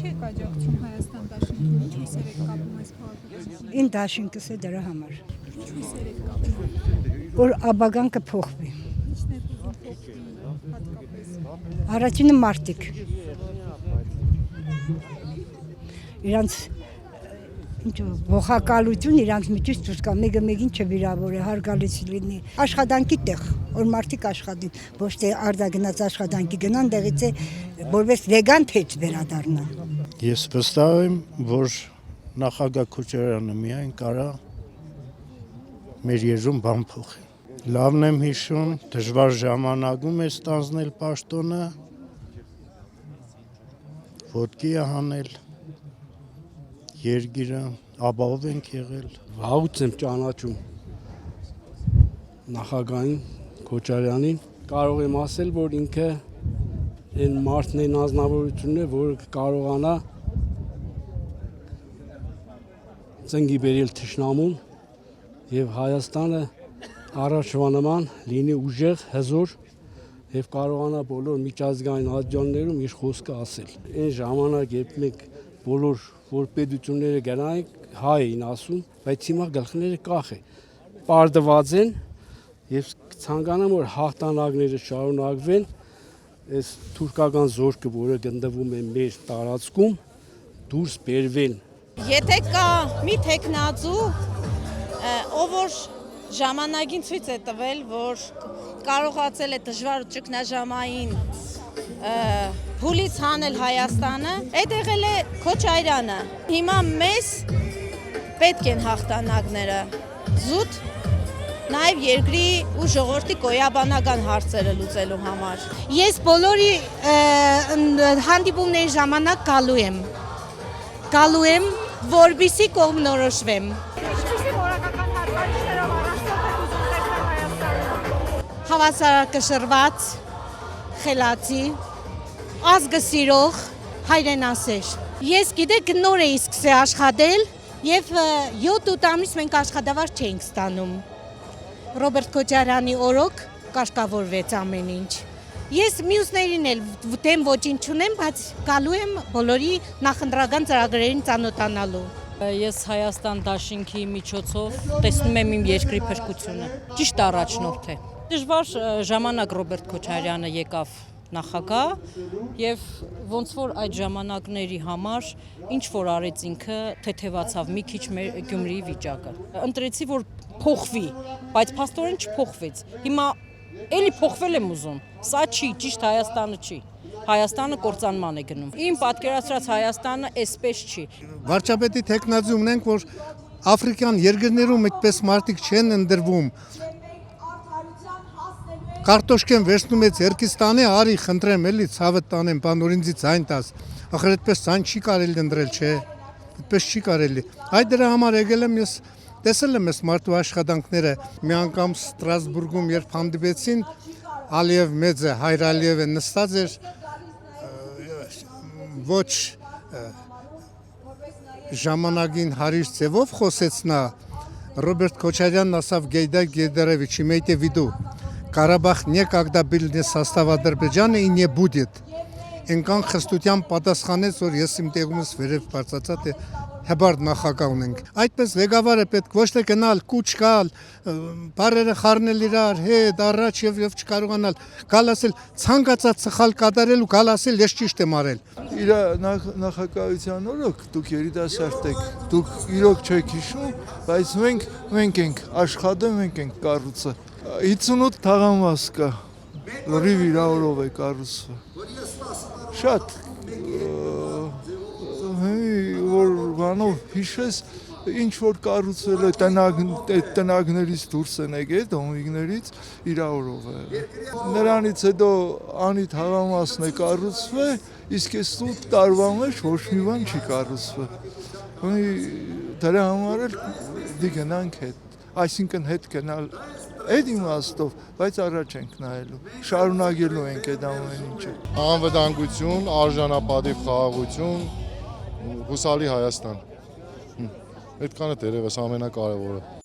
Ինչի եք աջակցում Հայաստան դաշինքին, ինչ հույսեր եք կապում այս քաղաքացիներին։ Ին դաշինքս է դրա համար, Ինչ հույսեր եք կապում։ որ աբագան կփոխվի։ Ինչն եք ուզում փոխվի հատկապես։ Առաջինը մարդիկ։ Իրանց ինչ ողակալություն իրանց միջից դուրս կա, մեկը մեկին չվիրավոր է, հարգալից լինի։ Աշխատանքի տեղ, որ մարդիկ աշխատին, ոչ թե արձագնաց աշխատանքի գնան, դեղից է որպես վեգան թեթ վերադառնան։ Ես վստահ եմ, որ նախագահ Քոչարյանը միայն կարա մեր երկրում բան փոխի։ Լավն եմ հիշում, դժվար ժամանակում է ստանձնել պաշտոնը, ոտքի է հանել երկիրը, ապահով ենք եղել։ Վաղուց եմ ճանաչում նախագահին Քոչարյանին, կարող եմ ասել, որ ինքը այն մարդն է անձնավորությունն է, որ կարողանա ծնգի բերել թշնամուն եւ Հայաստանը առաջվա նման լինի ուժեղ, հզոր եւ կարողանա բոլոր միջազգային ատյաններում իր խոսքը ասել։ Այն ժամանակ երբ մենք բոլոր որ պետությունները գնային հայ էին ասում, բայց հիմա գլխները կախ է։ Պարտված են եւ ցանկանամ որ հաղթանակները շարունակվեն, այս թուրքական զորքը, որը գտնվում է մեր տարածքում, դուրս բերվեն։ Եթե կա մի տեխնացու, ով որ ժամանակին ցույց է տվել, որ կարողացել է դժվար ու ճգնաժամային փուլից հանել Հայաստանը, այդ եղել է Քոչարյանը։ Հիմա մեզ պետք են հաղթանակները, զուտ նաև երկրի ու ժողովրդի գոյաբանական հարցերը լուծելու համար։ Ես բոլորի հանդիպումների ժամանակ գալու եմ, որպեսզի կողմնորոշվեմ։ Ինչպիսի որակական հատկանիշներով առաջնորդ եք ուզում տեսնել Հայաստանը։ Հավասարակշռված, խելացի, ազգը սիրող, հայրենասեր։ Ես գիտեք նոր էի սկսել աշխատել եւ 7-8 ամիս մենք աշխատավարձ չէինք ստանում։ Ռոբերտ Քոչարյանի օրոք կարգավորվեց ամեն ինչ։ Ես մյուսներին էլ դեմ ոչինչ չունեմ, բայց գալու եմ բոլորի նախընտրական ծրագրերին ծանոթանալու։ Ես Հայաստան դաշինքի միջոցով տեսնում եմ իմ երկրի փրկությունը։ Ճիշտ առաջնորդ է։ Դժվար ժամանակ Ռոբերտ Քոչարյանը եկավ նախագահ եւ ոնց որ այդ ժամանակների համար ինչ որ արեց ինքը թեթևացավ մի քիչ մեր Գյումրիի վիճակը։ Ընտրեցի որ փոխվի, բայց փաստորեն չփոխվեց։ Հիմա էլի փոխվել եմ ուզում։ Սա չի, ճիշտ Հայաստանը չի։ Հայաստանը կործանման է գնում։ Իմ պատկերացրած Հայաստանը այսպես չի։ Վարչապետի տեխնացու ունենք, որ աֆրիկյան երկրներում այդպես մարդիկ չեն ընդրվում։ Կարտոշկեն վերցնում է Ձերքիստանի, արի խնդրեմ էլի ցավը տանեմ, բան օրինցի ցայն տաս։ Ախր այդպես ցայն չի կարելի ընդրել, չէ։ Այդպես չի կարելի։ Այդ դրա համար եկել եմ ես տեսել եմ այս մարդու աշխատանքները։ Մի անգամ Ստրասբուրգում երբ հանդիպեցին, Ալիև մեծը, Հայր Ալիևը նստած էր ոչ ժամանակին հարիր ձևով խոսեց նա, Ռոբերտ Քոչարյանն ասավ Գեյդարևիչ, имейте в виду, Карабах некогда был не состав Ադրբեջանը и не будет։ Ինքան խստությամբ պատասխանեց, որ ես իմ տեղումս վերև բարձացած է հեբարդ նախագահ ունենք։ Այդպես ղեկավարը պետք ոչ թե գնալ, կուչ գալ, բարերը խառնել իրար հետ, առաջ եւ չկարողանալ, գալ ասել ցանկացած սխալ կատարել ու գալ ասել ես ճիշտ եմ արել։ Իր նախագահության օրոք դուք երիտասարդ եք, դուք իրոք չեք հիշում, բայց մենք ենք աշխատում, մենք ենք կառուցել։ 58 թաղամաս կա, լրիվ իրավորով է կառուցվել։ Շատ որ բանով հիշես, ինչ որ կառուցվել է տնագներից դուրս են եկել, դոմիկներից իրավորով է։ Նրանից հետո անի թաղամասն է կառուցվել, իսկ այս 8 տարվա մեջ ոչ մի բան չի կառուցվել։ Դրա համար էլ դիգնանք հետ, այսինքն հետ գնալ այդ իմաստով, բայց առաջ ենք նայելու, շարունակելու ենք այդ ամեն ինչը։ Անվտանգություն, արժանապատիվ խաղաղություն, հուսալի Հայաստան։ Այդքանը դերևս ամենակարևորը։